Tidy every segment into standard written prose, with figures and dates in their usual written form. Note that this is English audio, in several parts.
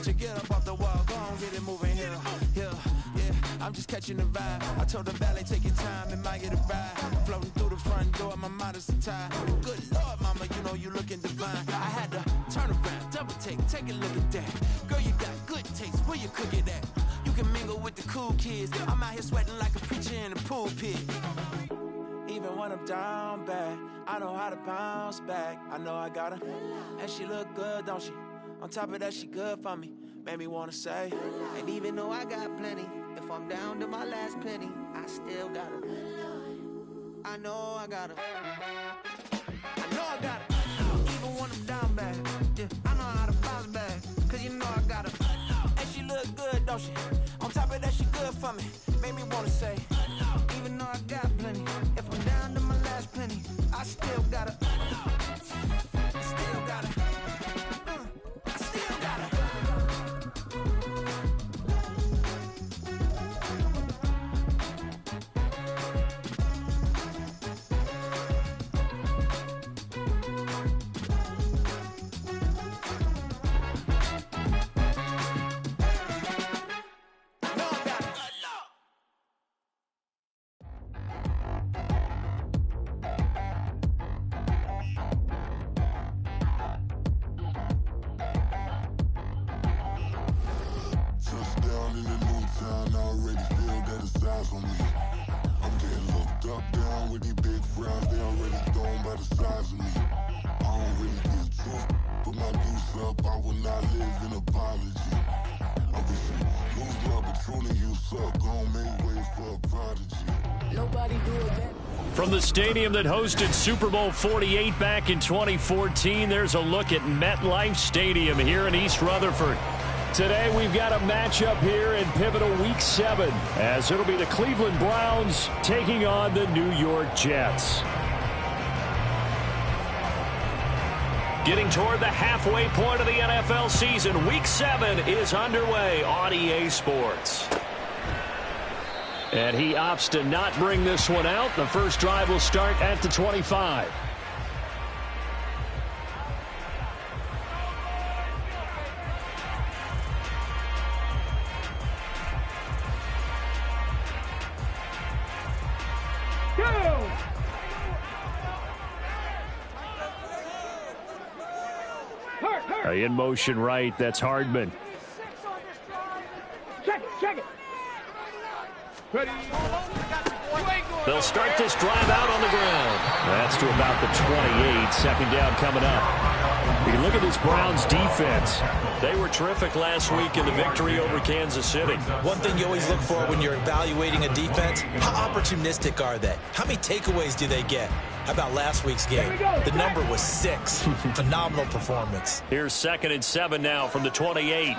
you get up off the wall, go on, get it moving here, yeah. I'm just catching the vibe. I told the valet, take your time, it might get a ride. Floating through the front door, my modest attire. Good Lord, mama, you know you looking divine. I had to turn around, double take a look at that. Girl, you got good taste, where you cook it at? You can mingle with the cool kids. I'm out here sweating like a preacher in the pulpit. Even when I'm down bad, I know how to bounce back. I know I got her, and she look good, don't she? On top of that, she good for me. Made me wanna say, and even though I got plenty, if I'm down to my last penny, I still got her. I know I got her. I know I got her. Even when I'm down bad, yeah, I know how to bounce back. Cause you know I got her. And she look good, don't she? On top of that, she good for me. Made me wanna say, even though I got plenty, if I'm down to my last penny, I still got her. I still got her. I still got her. From the stadium that hosted Super Bowl 48 back in 2014, there's a look at MetLife Stadium here in East Rutherford. Today we've got a matchup here in pivotal Week 7, as it'll be the Cleveland Browns taking on the New York Jets. Getting toward the halfway point of the NFL season, Week 7 is underway on EA Sports. And he opts to not bring this one out. The first drive will start at the 25. In motion right, that's Hardman. Check it. Ready. They'll start this drive out on the ground. That's to about the 28. Second down coming up. You can look at this Browns defense. They were terrific last week in the victory over Kansas City. One thing you always look for when you're evaluating a defense, how opportunistic are they? How many takeaways do they get? How about last week's game? The number was 6. Phenomenal performance. Here's 2nd and 7 now from the 28.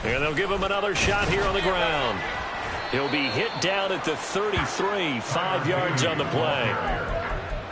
And they'll give him another shot here on the ground. He'll be hit down at the 33, 5 yards on the play.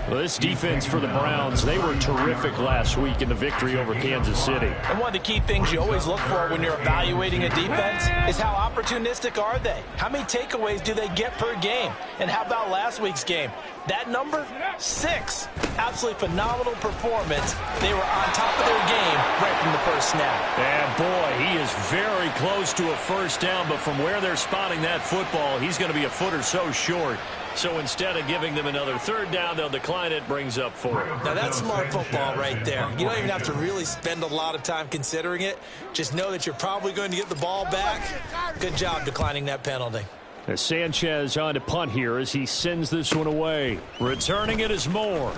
Well, this defense for the Browns, they were terrific last week in the victory over Kansas City. And one of the key things you always look for when you're evaluating a defense is how opportunistic are they? How many takeaways do they get per game? And how about last week's game? That number, 6. Absolutely phenomenal performance. They were on top of their game right from the first snap. And boy, he is very close to a first down, but from where they're spotting that football, he's going to be a foot or so short. So instead of giving them another 3rd down, they'll decline it, brings up 4. Now that's smart football right there. You don't even have to really spend a lot of time considering it. Just know that you're probably going to get the ball back. Good job declining that penalty. As Sanchez on to punt here as he sends this one away. Returning it is Moore.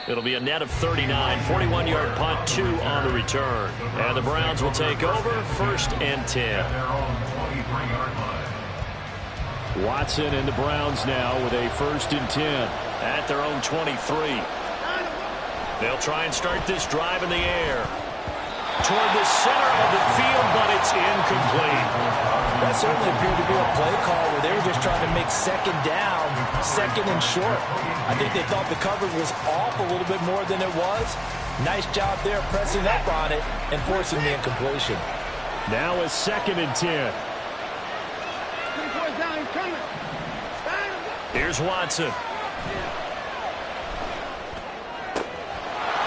It'll be a net of 39, 41-yard punt, 2 on the return. And the Browns will take over, 1st and 10. Watson and the Browns now with a 1st and 10 at their own 23. They'll try and start this drive in the air. Toward the center of the field, but it's incomplete. That certainly appeared to be a play call where they were just trying to make 2nd down, 2nd and short. I think they thought the coverage was off a little bit more than it was. Nice job there pressing up on it and forcing the incompletion. Now a 2nd and 10. Here's Watson.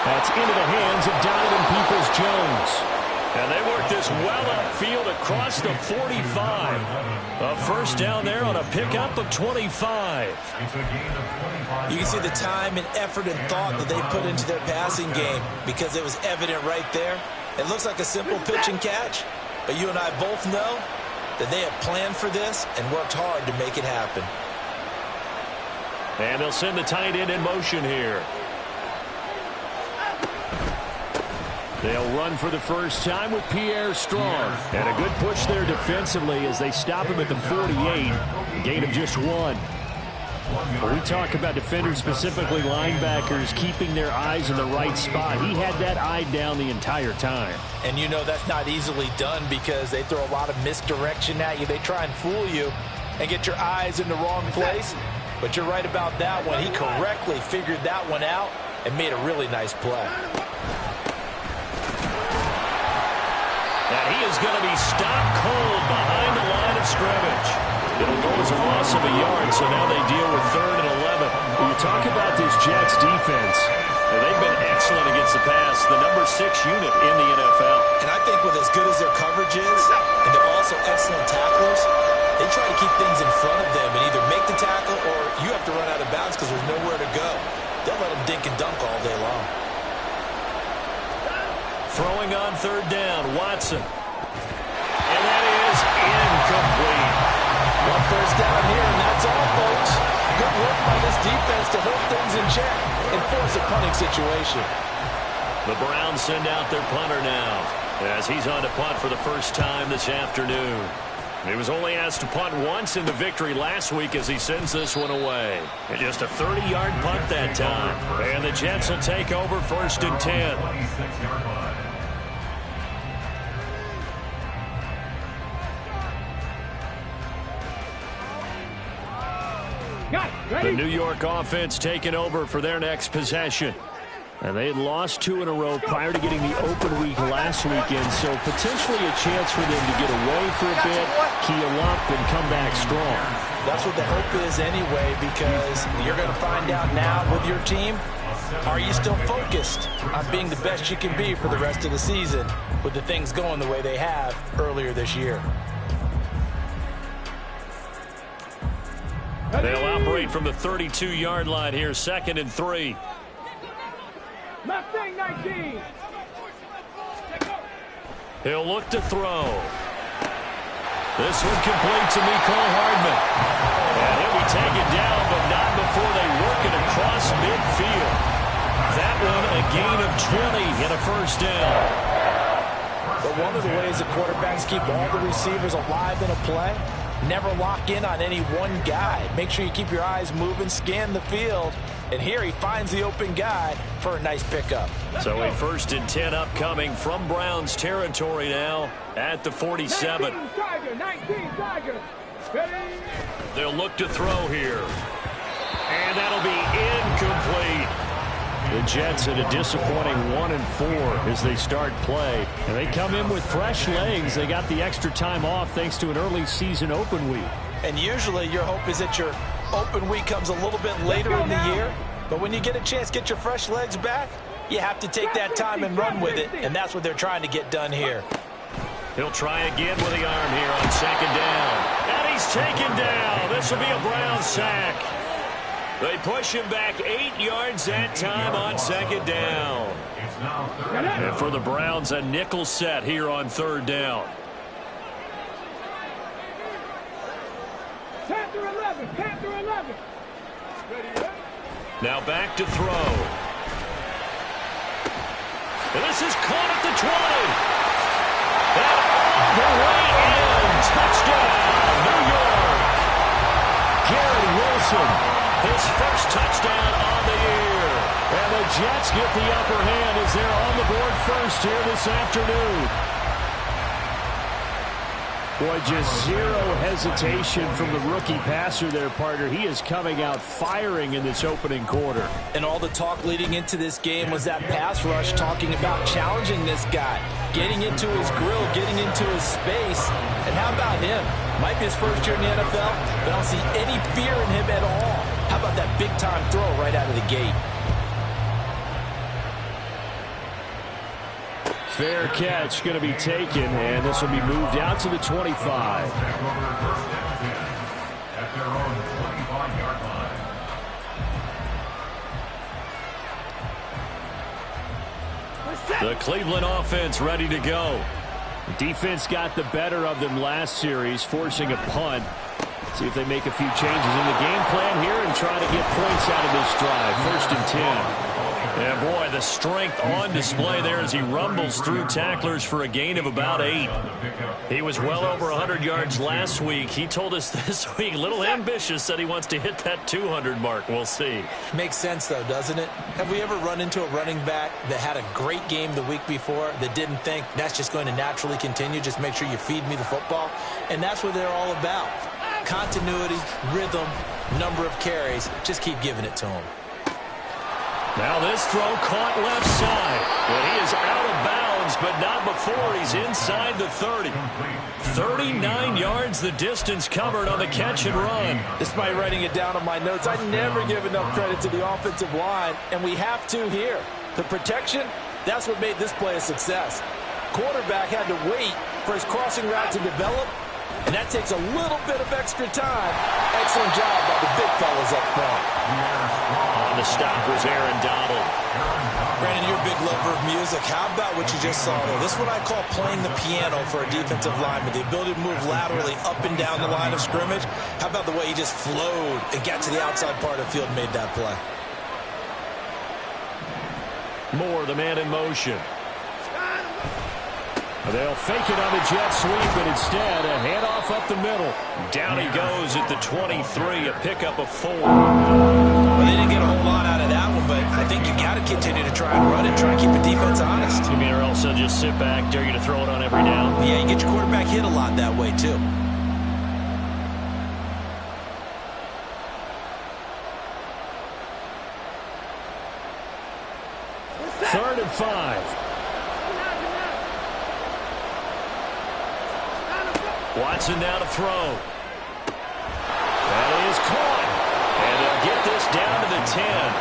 That's into the hands of Donovan Peoples-Jones. And they work this well upfield across the 45. A first down there on a pickup of 25. You can see the time and effort and thought that they put into their passing game because it was evident right there. It looks like a simple pitch and catch, but you and I both know that they have planned for this and worked hard to make it happen. And they'll send the tight end in motion here. They'll run for the first time with Pierre Strong. And a good push there defensively as they stop him at the 48. Gain of just 1. When we talk about defenders, specifically linebackers, keeping their eyes in the right spot, he had that eye down the entire time. And you know that's not easily done because they throw a lot of misdirection at you. They try and fool you and get your eyes in the wrong place. But you're right about that one. He correctly figured that one out and made a really nice play. And he is going to be stopped cold behind the line of scrimmage. It'll go as a loss of a yard, so now they deal with 3rd and 11. When you talk about this Jets defense, they've been excellent against the pass, the number 6 unit in the NFL. And I think with as good as their coverage is, and they're also excellent tacklers, they try to keep things in front of them and either make the tackle or you have to run out of bounds because there's nowhere to go. They'll let them dink and dunk all day long. Throwing on 3rd down, Watson. And that is incomplete. One first down here, and that's all, folks. Good work by this defense to hold things in check and force a punting situation. The Browns send out their punter now as he's on to punt for the first time this afternoon. He was only asked to punt once in the victory last week as he sends this one away. And just a 30-yard punt that time. And the Jets will take over 1st and 10. The New York offense taking over for their next possession. And they had lost 2 in a row prior to getting the open week last weekend, so potentially a chance for them to get away for a bit, keel up, and come back strong. That's what the hope is anyway, because you're going to find out now with your team, are you still focused on being the best you can be for the rest of the season with the things going the way they have earlier this year? They'll operate from the 32-yard line here, 2nd and 3. Mustang 19. He'll look to throw. This one complete to Mecole Hardman. And he'll be taken down, but not before they work it across midfield. That one a gain of 20 and a first down. But one of the ways the quarterbacks keep all the receivers alive in a play, never lock in on any one guy. Make sure you keep your eyes moving, scan the field. And here he finds the open guy for a nice pickup. So a 1st and 10 upcoming from Browns territory now at the 47. 19 Tiger. They'll look to throw here. And that'll be incomplete. The Jets at a disappointing 1-4 as they start play. And they come in with fresh legs. They got the extra time off thanks to an early season open week. And usually your hope is that your open week comes a little bit later in the year. But when you get a chance to get your fresh legs back, you have to take that time and run with it. And that's what they're trying to get done here. He'll try again with the arm here on 2nd down. And he's taken down. This will be a Browns sack. They push him back 8 yards that time on 2nd down. And for the Browns, a nickel set here on 3rd down. Panther 11. Now back to throw. And this is caught at the 20. And all the way in. Touchdown, New York. Garrett Wilson, his first touchdown on the year. And the Jets get the upper hand as they're on the board first here this afternoon. Boy, just zero hesitation from the rookie passer there, partner. He is coming out firing in this opening quarter. And all the talk leading into this game was that pass rush talking about challenging this guy, getting into his grill, getting into his space. And how about him? Might be his first year in the NFL, but I don't see any fear in him at all. How about that big-time throw right out of the gate? Fair catch going to be taken, and this will be moved out to the 25. The Cleveland offense ready to go. Defense got the better of them last series, forcing a punt. See if they make a few changes in the game plan here and try to get points out of this drive. 1st and 10. Yeah, boy, the strength on display there as he rumbles through tacklers for a gain of about 8. He was well over 100 yards last week. He told us this week, a little ambitious, said he wants to hit that 200 mark. We'll see. Makes sense, though, doesn't it? Have we ever run into a running back that had a great game the week before that didn't think that's just going to naturally continue? Just make sure you feed me the football. And that's what they're all about. Continuity, rhythm, number of carries. Just keep giving it to him. Now this throw caught left side. And he is out of bounds, but not before he's inside the 30. 39 yards the distance covered on the catch and run. Despite writing it down on my notes, I never give enough credit to the offensive line, and we have to here. The protection, that's what made this play a success. Quarterback had to wait for his crossing route to develop, and that takes a little bit of extra time. Excellent job by the big fellas up front. On the stop was Aaron Donald. Brandon, you're a big lover of music. How about what you just saw there? This is what I call playing the piano for a defensive lineman. The ability to move laterally up and down the line of scrimmage. How about the way he just flowed and got to the outside part of the field and made that play? Moore, the man in motion. They'll fake it on the jet sweep, but instead a handoff up the middle. Down he goes at the 23, a pickup of 4. Well, they didn't get a whole lot out of that one, but I think you got to continue to try and run it, try and keep the defense honest. You mean, or else they'll just sit back, dare you to throw it on every down? Yeah, you get your quarterback hit a lot that way, too. Third and 5. Watson now to throw. That is caught. And they'll get this down to the 10.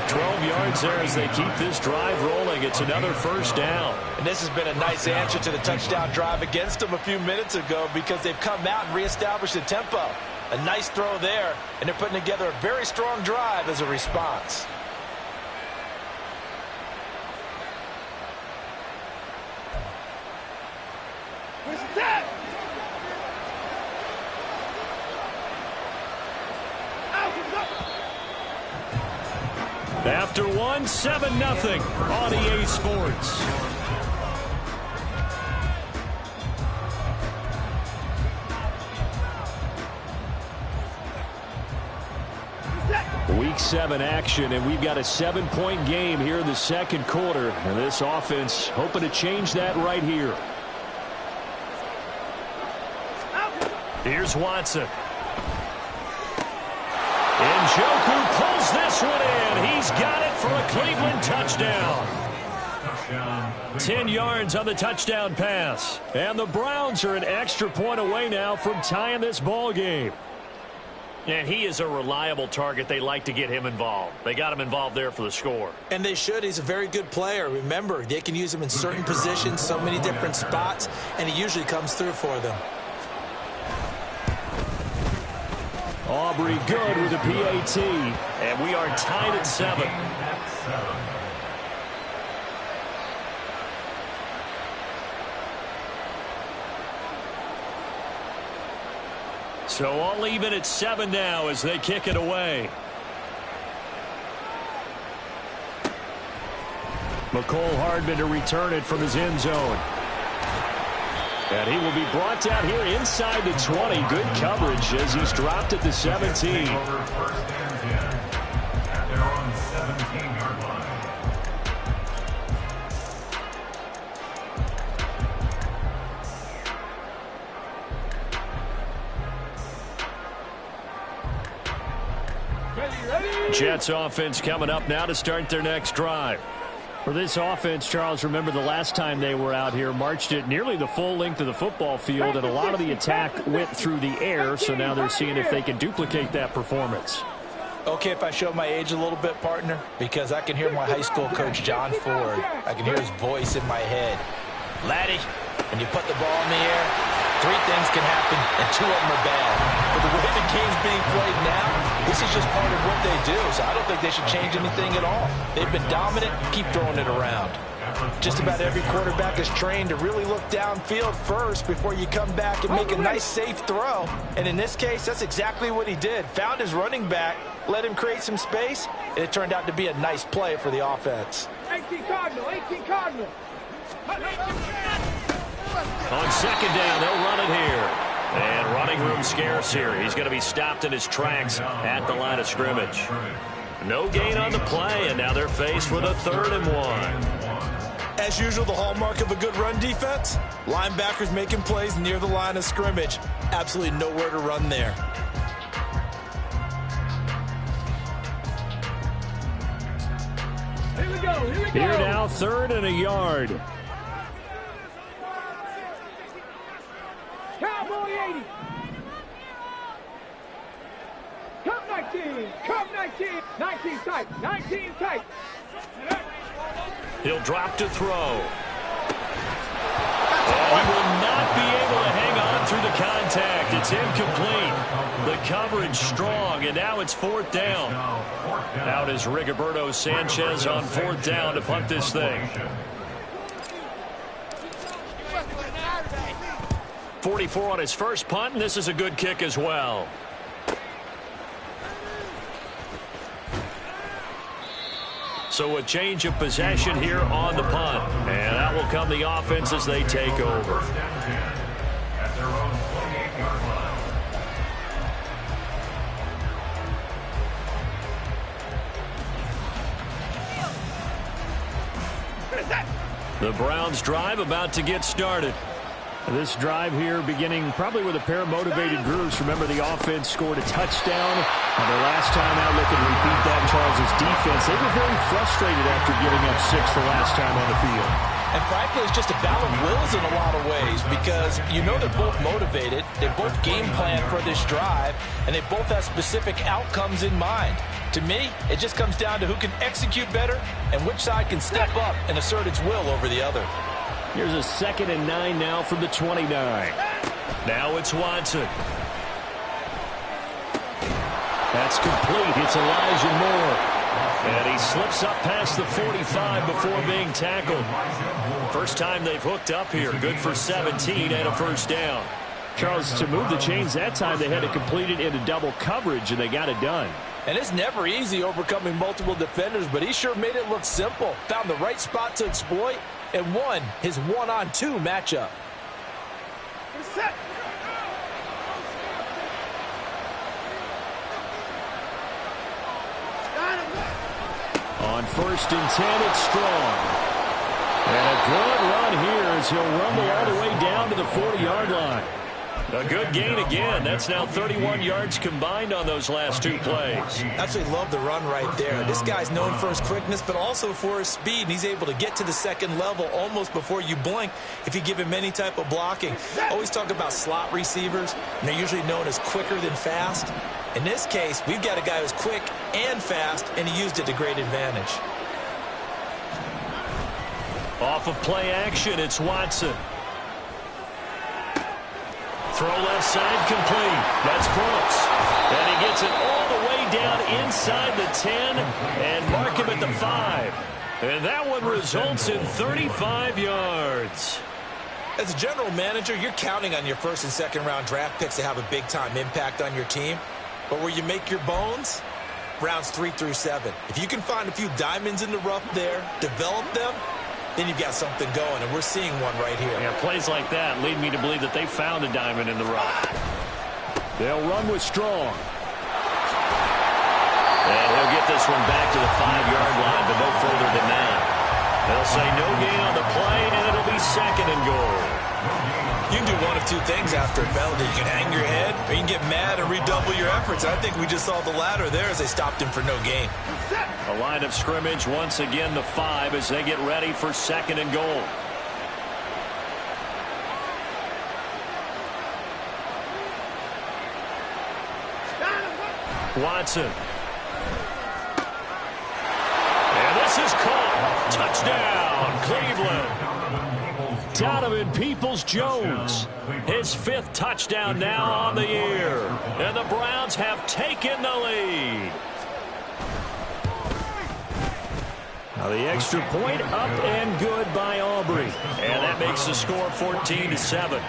12 yards there as they keep this drive rolling. It's another first down. And this has been a nice answer to the touchdown drive against them a few minutes ago because they've come out and reestablished the tempo. A nice throw there, and they're putting together a very strong drive as a response. After 7-0 on EA Sports. Week 7 action, and we've got a 7-point game here in the second quarter. And this offense hoping to change that right here. Here's Watson. Njoku pulls this one in. He's got it for a Cleveland touchdown. 10 yards on the touchdown pass. And the Browns are an extra point away now from tying this ball game. And he is a reliable target. They like to get him involved. They got him involved there for the score. And they should. He's a very good player. Remember, they can use him in certain positions, so many different spots, and he usually comes through for them. Aubrey good with a PAT, and we are tied at 7. So all even at 7 now as they kick it away. McCole Hardman to return it from his end zone. And he will be brought down here inside the 20. Good coverage as he's dropped at the 17. Jets offense coming up now to start their next drive. For this offense, Charles, remember the last time they were out here, marched it nearly the full length of the football field, and a lot of the attack went through the air, so now they're seeing if they can duplicate that performance. Okay, if I show my age a little bit, partner, because I can hear my high school coach, John Ford. I can hear his voice in my head. Laddie, when you put the ball in the air, 3 things can happen, and 2 of them are bad. But the way the game's being played now, this is just part of what they do, so I don't think they should change anything at all. They've been dominant, keep throwing it around. Just about every quarterback is trained to really look downfield first before you come back and make a nice, safe throw. And in this case, that's exactly what he did. Found his running back, let him create some space, and it turned out to be a nice play for the offense. 18 Cardinal, 18 Cardinal. On second down, they'll run it here. And running room scarce here. He's going to be stopped in his tracks at the line of scrimmage. No gain on the play, and now they're faced with a 3rd and 1. As usual, the hallmark of a good run defense, linebackers making plays near the line of scrimmage. Absolutely nowhere to run there. Here we go, here we go. Here now, 3rd and a yard. Cowboy 80. Cup 19, Cup 19. 19 tight, 19 tight. He'll drop to throw. And he will not be able to hang on through the contact. It's incomplete. The coverage strong, and now it's 4th down. Out is Rigoberto Sanchez on 4th down to punt this thing. 44 on his first punt, and this is a good kick as well. So a change of possession here on the punt. And that will come the offense as they take over. The Browns drive about to get started. This drive here beginning probably with a pair of motivated groups. Remember, the offense scored a touchdown on their last time out. Looking to repeat that. Charles' defense, they were very frustrated after giving up 6 the last time on the field. And frankly, it's just a battle of wills in a lot of ways because you know they're both motivated. They both game plan for this drive, and they both have specific outcomes in mind. To me, it just comes down to who can execute better and which side can step up and assert its will over the other. Here's a 2nd and 9 now from the 29. Now it's Watson. That's complete. It's Elijah Moore. And he slips up past the 45 before being tackled. First time they've hooked up here. Good for 17 and a 1st down. Charles, to move the chains that time, they had to complete it into double coverage, and they got it done. And it's never easy overcoming multiple defenders, but he sure made it look simple. Found the right spot to exploit and won his 1-on-2 matchup. Set. On 1st and 10, it's Strong. And a good run here as he'll rumble all the way down to the 40-yard line. A good gain again. That's now 31 yards combined on those last 2 plays. Absolutely love the run right there. This guy's known for his quickness, but also for his speed. And he's able to get to the 2nd level almost before you blink if you give him any type of blocking. Always talk about slot receivers, and they're usually known as quicker than fast. In this case, we've got a guy who's quick and fast, and he used it to great advantage. Off of play action, it's Watson. Throw left side complete. That's Brooks. And he gets it all the way down inside the 10 and mark him at the 5. And that one results in 35 yards. As a general manager, you're counting on your 1st and 2nd round draft picks to have a big-time impact on your team. But where you make your bones, rounds 3 through 7. If you can find a few diamonds in the rough there, develop them, then you've got something going, and we're seeing one right here. Yeah, plays like that lead me to believe that they found a diamond in the rough. They'll run with Strong. And he'll get this one back to the 5-yard line, but no further than that. They'll say no gain on the play, and it'll be 2nd and goal. You can do one of 2 things after a penalty. You can hang your head, or you can get mad and redouble your efforts. I think we just saw the latter there as they stopped him for no gain. A line of scrimmage, once again the 5 as they get ready for 2nd and goal. Watson. Touchdown, Cleveland. Donovan Peoples-Jones, his 5th touchdown now on the year. And the Browns have taken the lead. Now the extra point up and good by Aubrey. And that makes the score 14-7.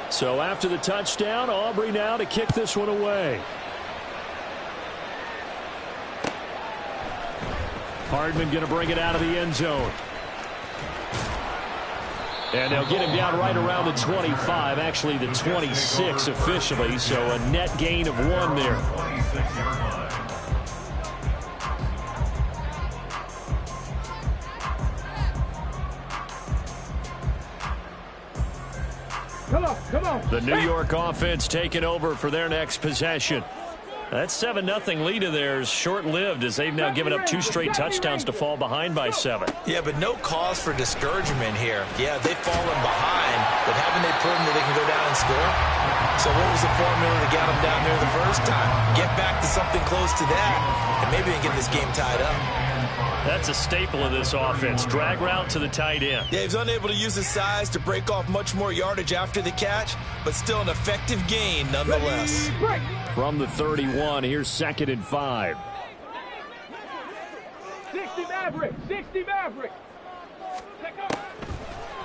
So after the touchdown, Aubrey now to kick this one away. Hardman going to bring it out of the end zone. And they'll get him down right around the 25, actually the 26 officially, so a net gain of 1 there. Come on. The New York offense taking over for their next possession. That 7-0 lead of theirs short-lived as they've now given up 2 straight touchdowns to fall behind by 7. Yeah, but no cause for discouragement here. Yeah, they've fallen behind, but haven't they proven that they can go down and score? So what was the formula to get them down there the first time? Get back to something close to that, and maybe they can get this game tied up. That's a staple of this offense. Drag route to the tight end. Yeah, he's unable to use his size to break off much more yardage after the catch, but still an effective gain nonetheless. From the 31, here's 2nd and 5. 60 Maverick. 60 Maverick.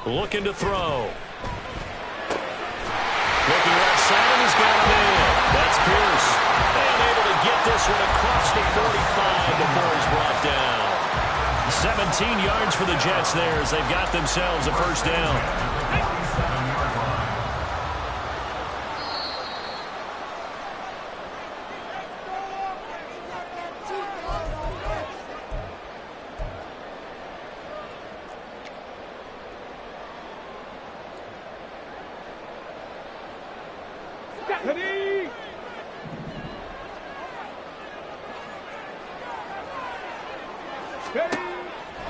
Looking to throw. Looking left side, and he's got him in. That's Pierce. And able to get this one across the 45 before he's brought down. 17 yards for the Jets there as they've got themselves a first down.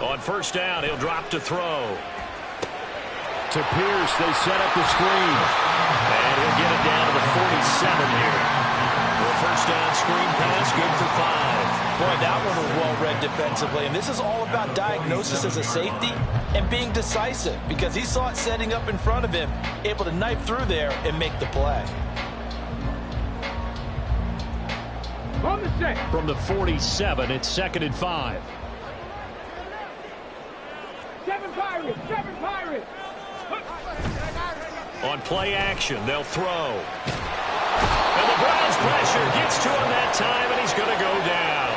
On first down, he'll drop to throw. To Pierce, they set up the screen. And he'll get it down to the 47 here. The first down screen pass, good for 5. Boy, that one was well read defensively. And this is all about diagnosis as a safety and being decisive because he saw it setting up in front of him, able to knife through there and make the play. On the set. From the 47, it's 2nd and 5. 7 Pirates. 7 Pirates. On play action, they'll throw. And the Browns pressure gets to him that time, and he's going to go down.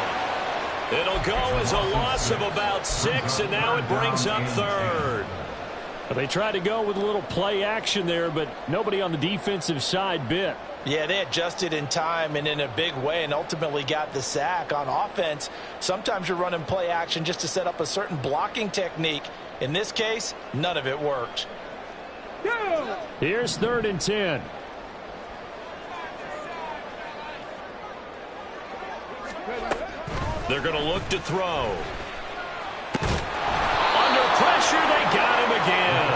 It'll go as a loss of about 6, and now it brings up 3rd. They tried to go with a little play action there, but nobody on the defensive side bit. Yeah, they adjusted in time and in a big way and ultimately got the sack. On offense, sometimes you're running play action just to set up a certain blocking technique. In this case, none of it worked. Here's 3rd and 10. They're going to look to throw. Under pressure, they got him again.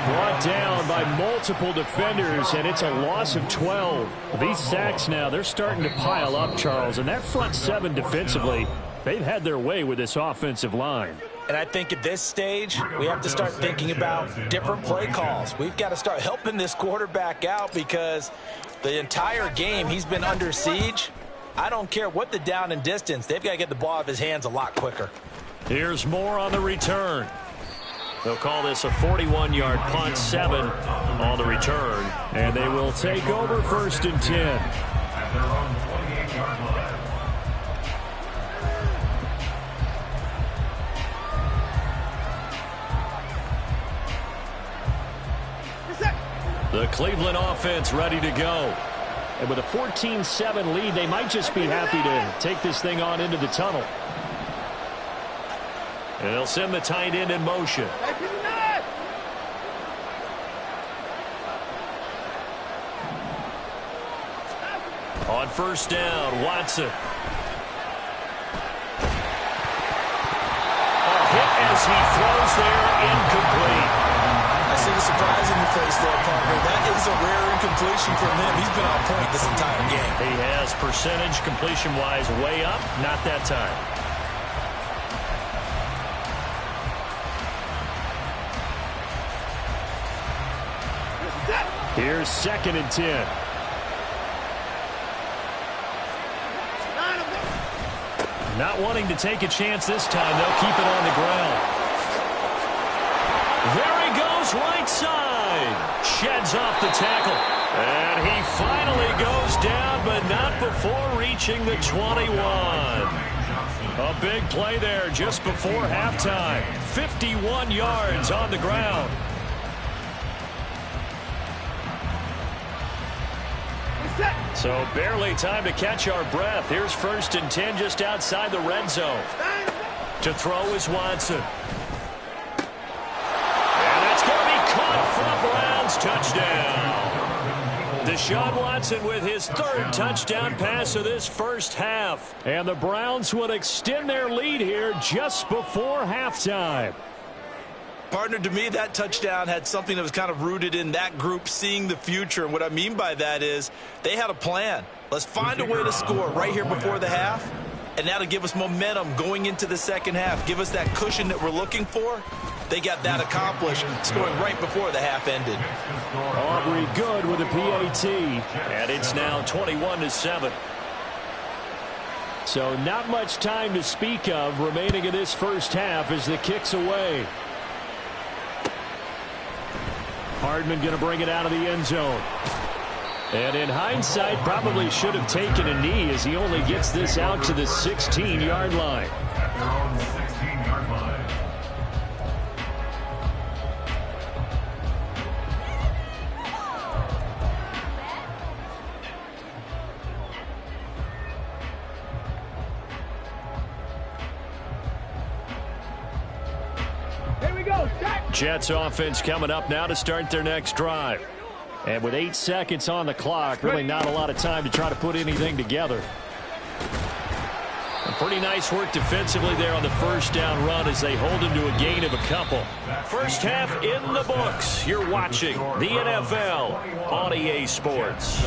Brought down by multiple defenders, and it's a loss of 12. These sacks now, they're starting to pile up, Charles, and that front 7 defensively, they've had their way with this offensive line. And I think at this stage, we have to start thinking about different play calls. We've got to start helping this quarterback out because the entire game he's been under siege. I don't care what the down and distance. They've got to get the ball out of his hands a lot quicker. Here's more on the return. They'll call this a 41-yard punt, 7 on the return. And they will take over 1st and 10. The Cleveland offense ready to go. And with a 14-7 lead, they might just be happy to take this thing on into the tunnel. And they'll send the tight end in motion. On first down, Watson. A hit as he throws there, incomplete. I see the surprise in your face there, partner. That is a rare completion from him. He's been on point this entire game. He has, percentage completion-wise way up. Not that time. Here's 2nd and 10. Not wanting to take a chance this time. They'll keep it on the ground. There he goes, right side. Sheds off the tackle. And he finally goes down, but not before reaching the 21. A big play there just before halftime. 51 yards on the ground. So barely time to catch our breath. Here's 1st and 10 just outside the red zone. To throw is Watson. And that's going to be caught for a Browns touchdown. Deshaun Watson with his 3rd touchdown pass of this first half. And the Browns would extend their lead here just before halftime. Partner, to me, that touchdown had something that was kind of rooted in that group seeing the future. And what I mean by that is they had a plan. Let's find a way to score right here before the half. And that'll give us momentum going into the second half. Give us that cushion that we're looking for. They got that accomplished, scoring right before the half ended. Aubrey good with a PAT. And it's now 21-7. So not much time to speak of remaining in this first half as the kick's away. Hardman going to bring it out of the end zone. And in hindsight, probably should have taken a knee as he only gets this out to the 16-yard line. Jets offense coming up now to start their next drive. And with 8 seconds on the clock, really not a lot of time to try to put anything together. And pretty nice work defensively there on the first down run as they hold him to a gain of a couple. First half in the books. You're watching the NFL on EA Sports.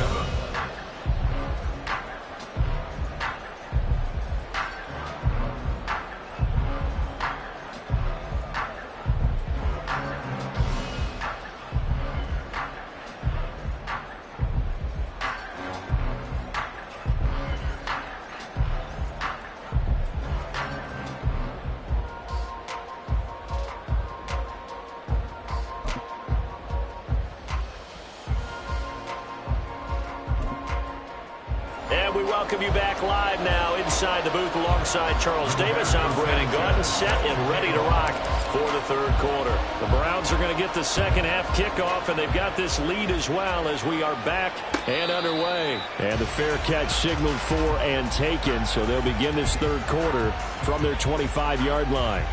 We welcome you back live now inside the booth alongside Charles Davis. I'm Brandon Gaudin, set and ready to rock for the 3rd quarter. The Browns are going to get the second half kickoff, and they've got this lead as well as we are back and underway. And the fair catch signaled for and taken, so they'll begin this 3rd quarter from their 25-yard line.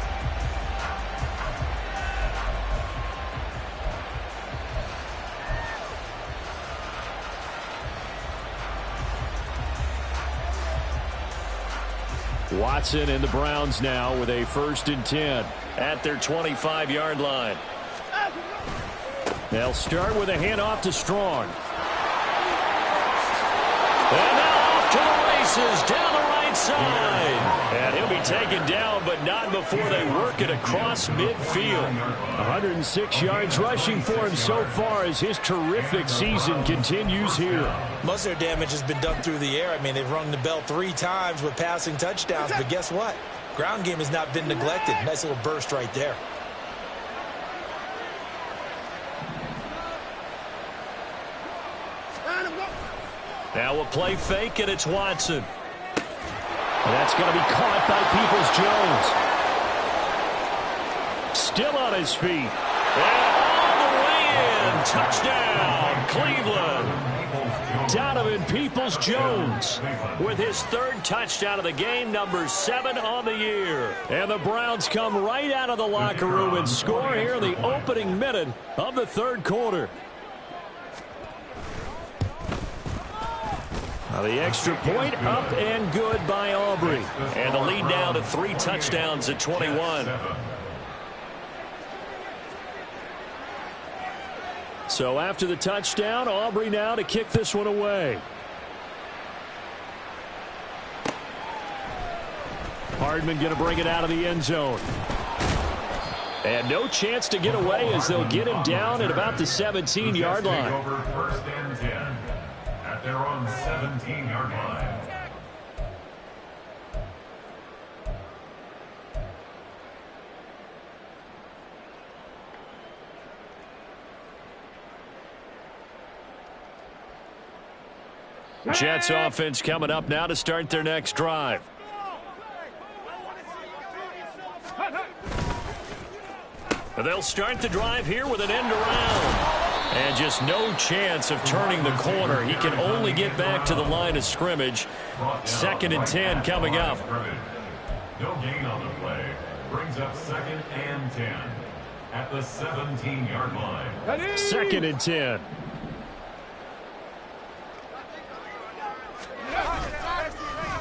Watson and the Browns now with a 1st and 10 at their 25-yard line. They'll start with a handoff to Strong. And now off to the races down the right side. And he'll be taken down, but not before they work it across midfield. 106 yards rushing for him so far as his terrific season continues here. Most of their damage has been done through the air. I mean, they've rung the bell 3 times with passing touchdowns, but guess what? Ground game has not been neglected. Nice little burst right there. Now we'll play fake, and it's Watson. And that's going to be caught by Peoples-Jones. Still on his feet. And all the way in. Touchdown, Cleveland. Donovan Peoples-Jones with his 3rd touchdown of the game, number 7 on the year. And the Browns come right out of the locker room and score here in the opening minute of the 3rd quarter. Now the extra point up and good by Aubrey. And the lead down to 3 touchdowns at 21. So after the touchdown, Aubrey now to kick this one away. Hardman going to bring it out of the end zone. And no chance to get away as they'll get him down at about the 17-yard line. Over first and 10 at their own 17-yard line. Jets offense coming up now to start their next drive. They'll start the drive here with an end around. And just no chance of turning the corner. He can only get back to the line of scrimmage. 2nd and 10 coming up. No gain on the play. Brings up 2nd and 10 at the 17-yard line. 2nd and 10.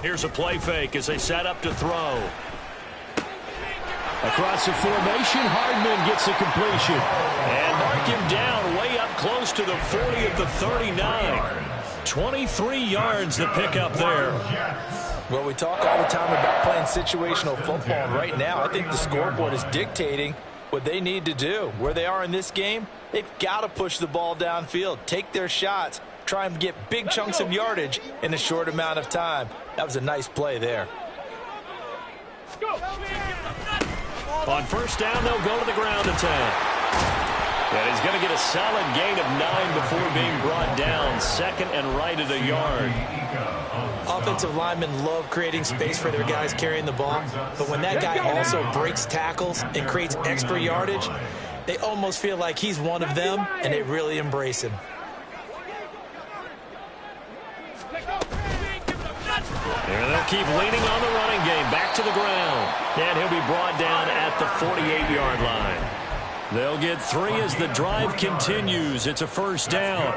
Here's a play fake as they set up to throw. Across the formation, Hardman gets a completion. And mark him down way up close to the 40 at the 39. 23 yards to pick up there. Well, we talk all the time about playing situational football, and right now I think the scoreboard is dictating what they need to do. Where they are in this game, they've got to push the ball downfield, take their shots, try and get big chunks of yardage in a short amount of time. That was a nice play there. On first down, they'll go to the ground attack. And he's going to get a solid gain of 9 before being brought down. 2nd and right at a yard. Offensive linemen love creating space for their guys carrying the ball. But when that guy also breaks tackles and creates extra yardage, they almost feel like he's one of them, and they really embrace him. And they'll keep leaning on the running game. Back to the ground. And he'll be brought down at the 48-yard line. They'll get 3 as the drive continues. It's a first down.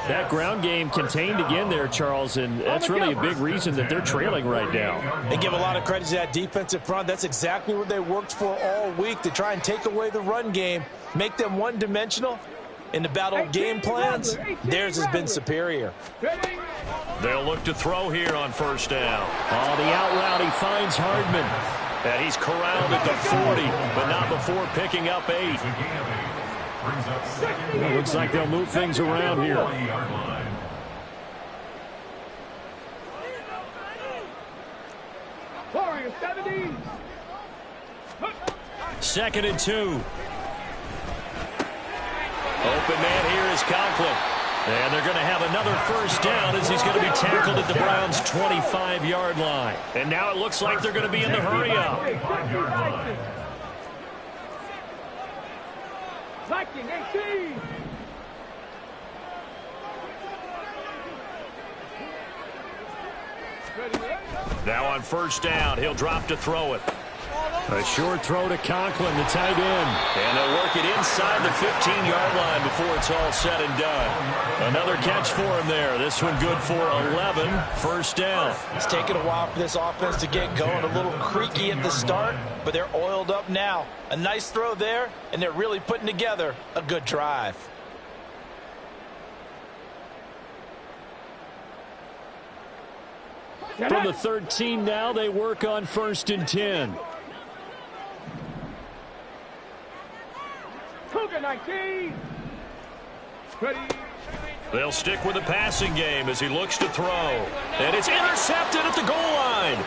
That ground game contained again there, Charles, and that's really a big reason that they're trailing right now. They give a lot of credit to that defensive front. That's exactly what they worked for all week, to try and take away the run game, make them one-dimensional. In the battle of game plans, theirs has been superior. They'll look to throw here on first down. On the out route, he finds Hardman. And he's corralled at the 40, but not before picking up 8. It looks like they'll move things around here. Second and 2. Open man here is Conklin. And they're going to have another first down as he's going to be tackled at the Browns' 25-yard line. And now it looks like they're going to be in the hurry-up. Now on first down, he'll drop to throw it. A short throw to Conklin, the tight end. And they'll work it inside the 15-yard line before it's all said and done. Another catch for him there. This one good for 11. First down. It's taken a while for this offense to get going. A little creaky at the start, but they're oiled up now. A nice throw there, and they're really putting together a good drive. From the 13 now, they work on first and 10. Cougar 19. Ready. They'll stick with the passing game as he looks to throw. And it's intercepted at the goal line.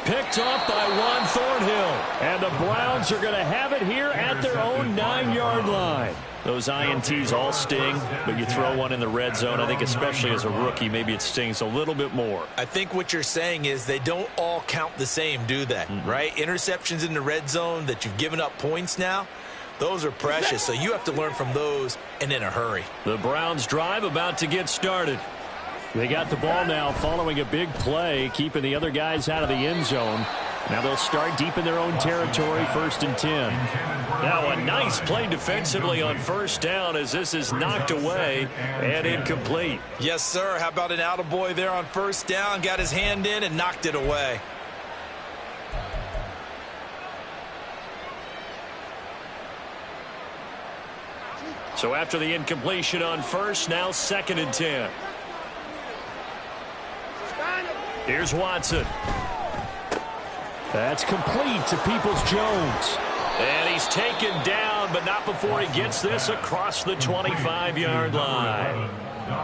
Picked off by Juan Thornhill. And the Browns are going to have it here at their own 9-yard line. Those INTs all sting, but you throw one in the red zone, I think especially as a rookie, maybe it stings a little bit more. I think what you're saying is they don't all count the same, do they? Right? Interceptions in the red zone that you've given up points now, those are precious, so you have to learn from those and in a hurry. The Browns drive about to get started. They got the ball now following a big play, keeping the other guys out of the end zone. Now they'll start deep in their own territory, first and 10. Now a nice play defensively on first down as this is knocked away and incomplete. Yes, sir. How about an attaboy there on first down? Got his hand in and knocked it away. So after the incompletion on first, now 2nd and 10. Here's Watson. That's complete to Peoples-Jones. And he's taken down, but not before he gets this across the 25-yard line.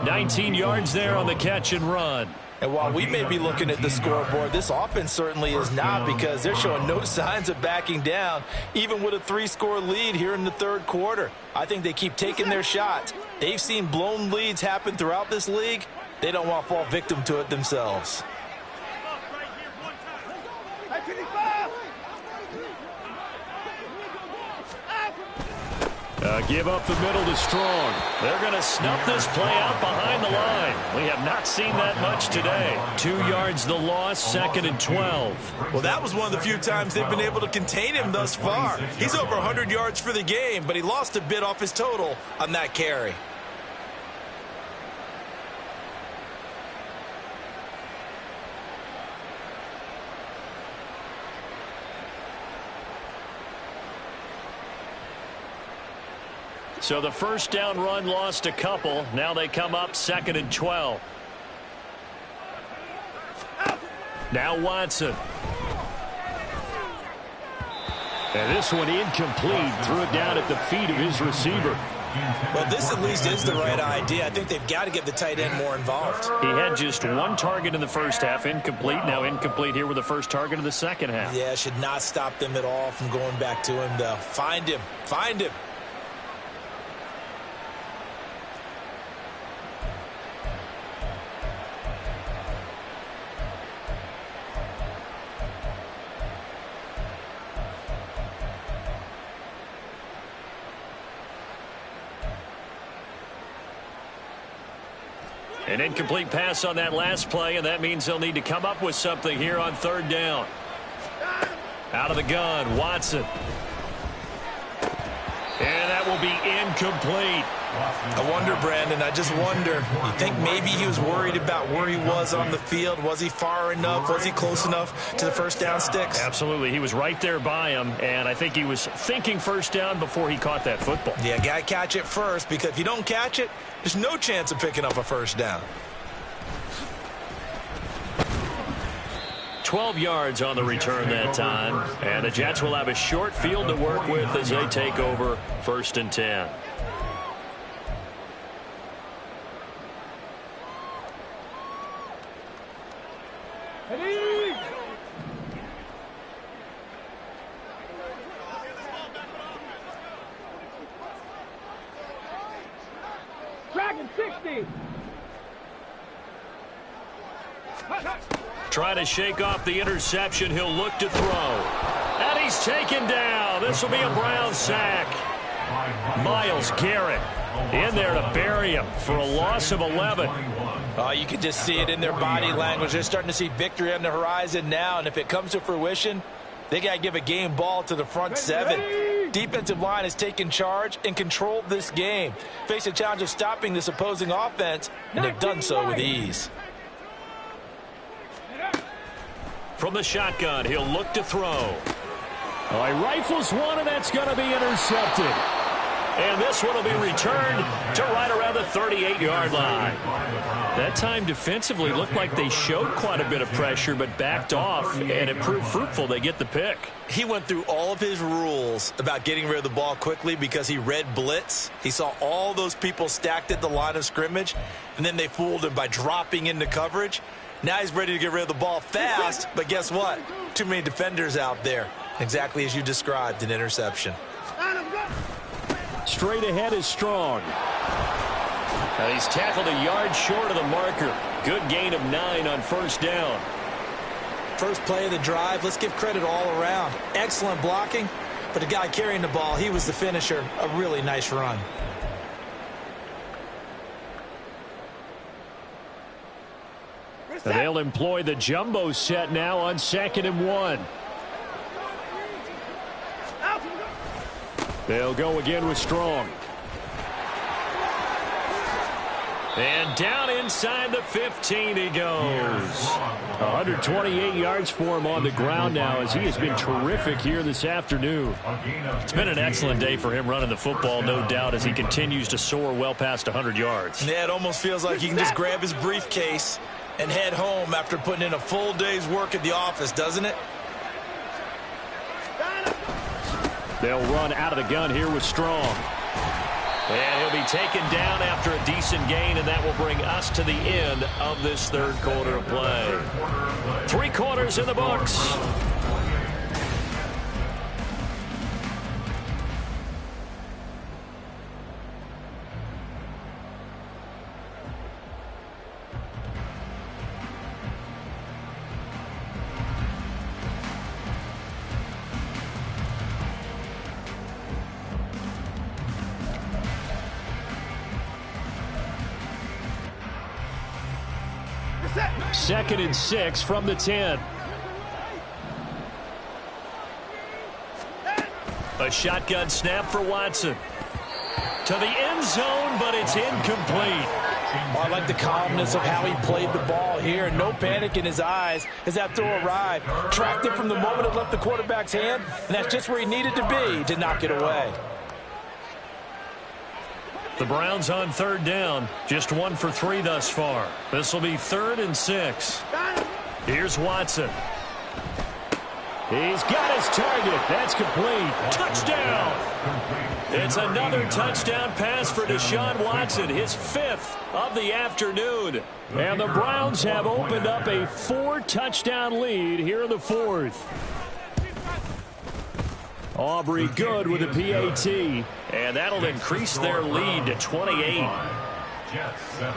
19 yards there on the catch and run. And while we may be looking at the scoreboard, this offense certainly is not, because they're showing no signs of backing down, even with a 3-score lead here in the 3rd quarter. I think they keep taking their shots. They've seen blown leads happen throughout this league. They don't want to fall victim to it themselves. Give up the middle to Strong. They're going to snuff this play out behind the line. We have not seen that much today. 2 yards the loss, 2nd and 12. Well, that was one of the few times they've been able to contain him thus far. He's over 100 yards for the game, but he lost a bit off his total on that carry. So the first down run lost a couple. Now they come up 2nd and 12. Now Watson. And this one incomplete. Threw it down at the feet of his receiver. Well, this at least is the right idea. I think they've got to get the tight end more involved. He had just 1 target in the first half, incomplete. Now incomplete here with the first target of the second half. Yeah, should not stop them at all from going back to him, though. Find him. Find him. An incomplete pass on that last play, and that means they'll need to come up with something here on 3rd down. Out of the gun, Watson. And that will be incomplete. I wonder, Brandon, I just wonder. You think maybe he was worried about where he was on the field? Was he far enough? Was he close enough to the first down sticks? Absolutely. He was right there by him, and I think he was thinking first down before he caught that football. Yeah, got to catch it first, because if you don't catch it, there's no chance of picking up a first down. 12 yards on the return that time, and the Jets will have a short field to work with as they take over 1st and 10. Dragon 60. Trying to shake off the interception. He'll look to throw. And he's taken down. This will be a Brown sack. Myles Garrett in there to bury him for a loss of 11. You can just see it in their body language. They're starting to see victory on the horizon now, and if it comes to fruition, they got to give a game ball to the front 7. Defensive line has taken charge and controlled this game. Face a challenge of stopping this opposing offense, and they've done so with ease. From the shotgun, he'll look to throw. He rifles one, and that's going to be intercepted. And this one will be returned to right around the 38-yard line. That time defensively looked like they showed quite a bit of pressure but backed off, and it proved fruitful. They get the pick. He went through all of his rules about getting rid of the ball quickly because he read blitz. He saw all those people stacked at the line of scrimmage, and then they fooled him by dropping into coverage. Now he's ready to get rid of the ball fast, but guess what? Too many defenders out there. Exactly as you described, an interception. Straight ahead is Strong. Now he's tackled a yard short of the marker. Good gain of 9 on first down. First play of the drive, let's give credit all around. Excellent blocking, but the guy carrying the ball, he was the finisher. A really nice run. They'll employ the jumbo set now on 2nd and 1. They'll go again with Strong. And down inside the 15 he goes. 128 yards for him on the ground now as he has been terrific here this afternoon. It's been an excellent day for him running the football, no doubt, as he continues to soar well past 100 yards. Yeah, it almost feels like he can just grab his briefcase and head home after putting in a full day's work at the office, doesn't it? They'll run out of the gun here with Strong. And he'll be taken down after a decent gain, and that will bring us to the end of this third quarter of play. 3 quarters in the books. Second and 6 from the 10. A shotgun snap for Watson. To the end zone, but it's incomplete. Well, I like the calmness of how he played the ball here. No panic in his eyes as that throw arrived. Tracked it from the moment it left the quarterback's hand, and that's just where he needed to be to knock it away. The Browns on third down. Just 1 for 3 thus far. This will be 3rd and 6. Here's Watson. He's got his target. That's complete. Touchdown. It's another touchdown pass for Deshaun Watson, his 5th of the afternoon. And the Browns have opened up a 4-touchdown lead here in the 4th. Aubrey good with a PAT, and that'll increase their lead to 28. Jets 7.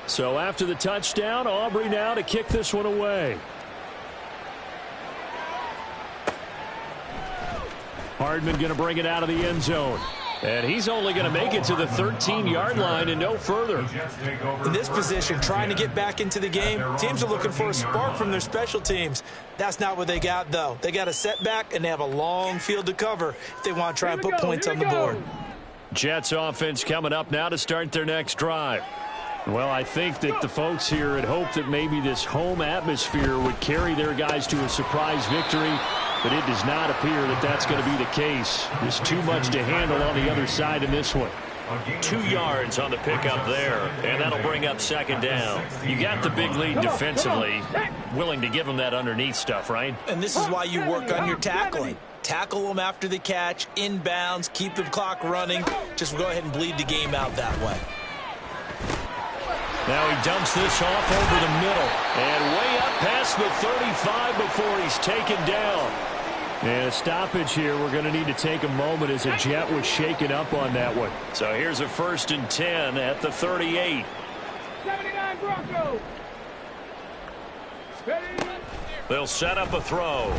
So after the touchdown, Aubrey now to kick this one away. Hardman going to bring it out of the end zone. And he's only going to make it to the 13-yard line and no further. In this position, trying to get back into the game, teams are looking for a spark from their special teams. That's not what they got, though. They got a setback, and they have a long field to cover if they want to try and put points on the board. Jets offense coming up now to start their next drive. Well, I think that the folks here had hoped that maybe this home atmosphere would carry their guys to a surprise victory, but it does not appear that that's going to be the case. There's too much to handle on the other side in this one. 2 yards on the pickup there, and that'll bring up 2nd down. You got the big lead defensively, willing to give them that underneath stuff, right? And this is why you work on your tackling. Tackle them after the catch, inbounds, keep the clock running. Just go ahead and bleed the game out that way. Now he dumps this off over the middle and way up past the 35 before he's taken down. And a stoppage here. We're going to need to take a moment as a Jet was shaken up on that one. So here's a 1st and 10 at the 38. 79 Broncos. They'll set up a throw.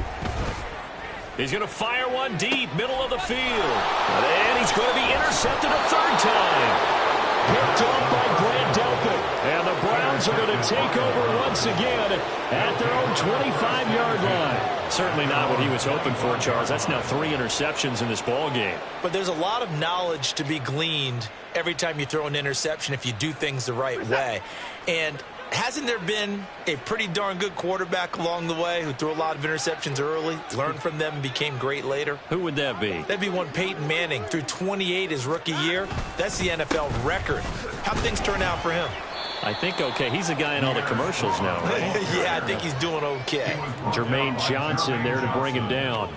He's going to fire one deep, middle of the field. And he's going to be intercepted a 3rd time. Picked up by Grant Delpit. And the Browns are going to take over once again at their own 25-yard line. Certainly not what he was hoping for, Charles. That's now 3 interceptions in this ball game. But there's a lot of knowledge to be gleaned every time you throw an interception if you do things the right way. And hasn't there been a pretty darn good quarterback along the way who threw a lot of interceptions early, learned from them, and became great later? Who would that be? That'd be one Peyton Manning. Threw 28 his rookie year. That's the NFL record. How'd things turn out for him? I think okay. He's a guy in all the commercials now, right? Yeah, I think he's doing okay. Jermaine Johnson there to bring him down.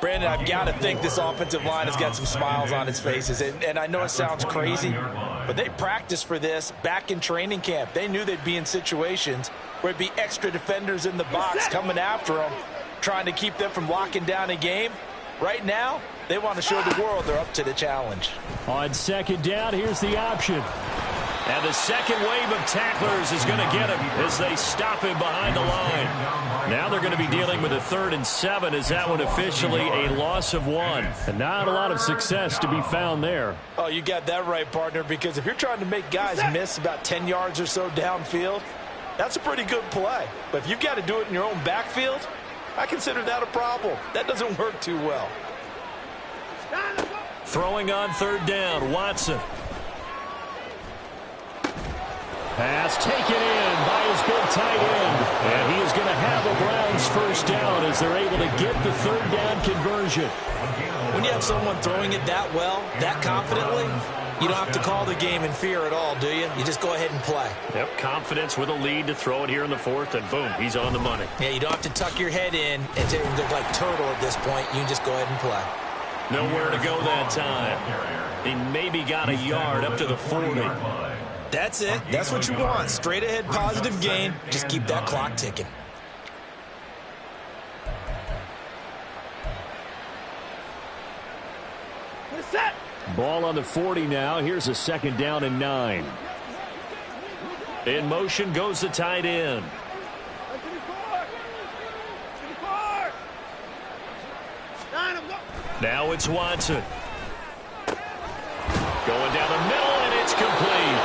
Brandon, I've got to think this offensive line has got some smiles on its faces. And I know it sounds crazy, but they practiced for this back in training camp. They knew they'd be in situations where it'd be extra defenders in the box coming after them, trying to keep them from locking down a game. Right now, they want to show the world they're up to the challenge. On 2nd down, here's the option. And the second wave of tacklers is going to get him as they stop him behind the line. Now they're going to be dealing with a 3rd and 7 as that one officially a loss of 1. And not a lot of success to be found there. Oh, you got that right, partner, because if you're trying to make guys miss about 10 yards or so downfield, that's a pretty good play. But if you've got to do it in your own backfield, I consider that a problem. That doesn't work too well. Throwing on third down, Watson. Pass taken in by his big tight end. And he is going to have the Browns first down as they're able to get the third down conversion. When you have someone throwing it that well, that confidently, you don't have to call the game in fear at all, do you? You just go ahead and play. Yep, confidence with a lead to throw it here in the fourth, and boom, he's on the money. Yeah, you don't have to tuck your head in and look like turtle at this point. You can just go ahead and play. Nowhere to go that time. He maybe got a yard up to the 40. That's it. That's what you want. Straight ahead positive gain. Just keep that clock ticking. Set. Ball on the 40 now. Here's a second down and 9. In motion goes the tight end. Now it's Watson. Going down the middle, and it's complete.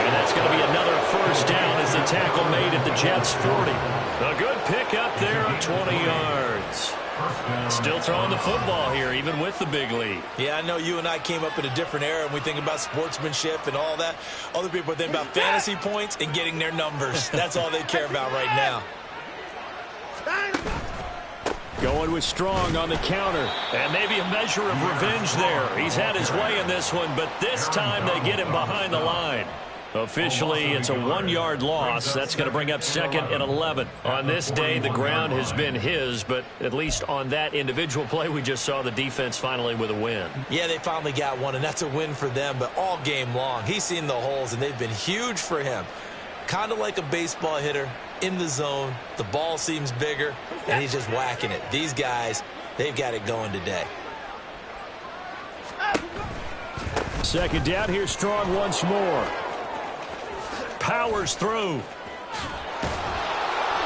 And that's going to be another first down as the tackle made at the Jets' 40. A good pickup there of 20 yards. Still throwing the football here, even with the big lead. Yeah, I know you and I came up in a different era, and we think about sportsmanship and all that. Other people think about fantasy points and getting their numbers. That's all they care about right now. Going with Strong on the counter. And maybe a measure of revenge there. He's had his way in this one, but this time they get him behind the line. Officially, it's a 1-yard loss. That's going to bring up second and 11. On this day, the ground has been his, but at least on that individual play, we just saw the defense finally with a win. Yeah, they finally got one, and that's a win for them, but all game long, he's seen the holes, and they've been huge for him. Kind of like a baseball hitter in the zone. The ball seems bigger, and he's just whacking it. These guys, they've got it going today. Second down, here's Strong once more. Powers through.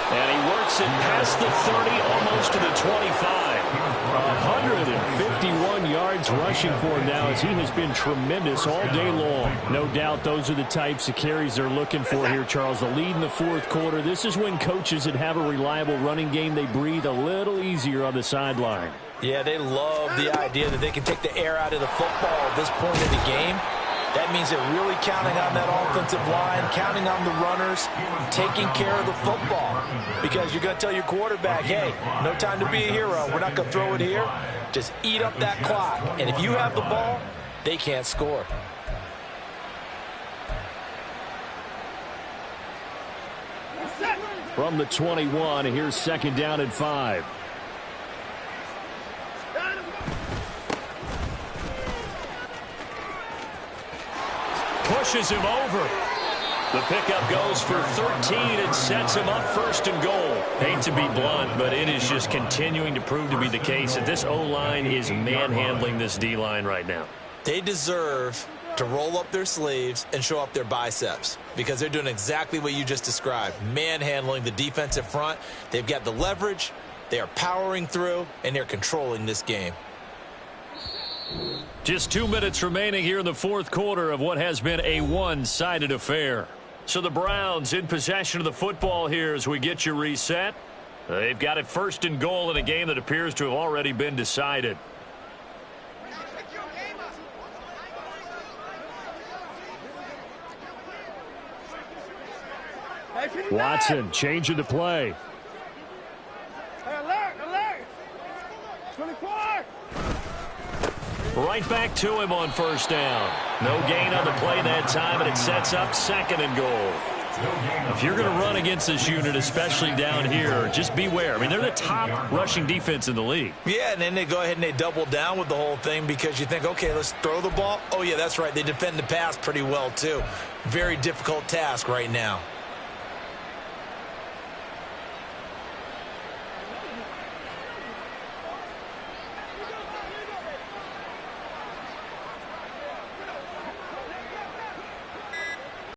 And he works it past the 30, almost to the 25. 151 yards rushing for him now as he has been tremendous all day long. No doubt those are the types of carries they're looking for here, Charles. The lead in the fourth quarter. This is when coaches that have a reliable running game, they breathe a little easier on the sideline. Yeah, they love the idea that they can take the air out of the football at this point in the game. That means they're really counting on that offensive line, counting on the runners, taking care of the football. Because you're going to tell your quarterback, hey, no time to be a hero. We're not going to throw it here. Just eat up that clock. And if you have the ball, they can't score. From the 21, here's second down and 5. Pushes him over. The pickup goes for 13 and sets him up first and goal. Hate to be blunt, but it is just continuing to prove to be the case that this O-line is manhandling this D-line right now. They deserve to roll up their sleeves and show up their biceps because they're doing exactly what you just described, manhandling the defensive front. They've got the leverage, they are powering through, and they're controlling this game. Just 2 minutes remaining here in the fourth quarter of what has been a one-sided affair. So the Browns in possession of the football here as we get you reset. They've got it first and goal in a game that appears to have already been decided. Watson changing the play. Alert, alert. 24. Right back to him on first down. No gain on the play that time, and it sets up second and goal. If you're going to run against this unit, especially down here, just beware. I mean, they're the top rushing defense in the league. Yeah, and then they go ahead and they double down with the whole thing because you think, okay, let's throw the ball. Oh, yeah, that's right. They defend the pass pretty well, too. Very difficult task right now.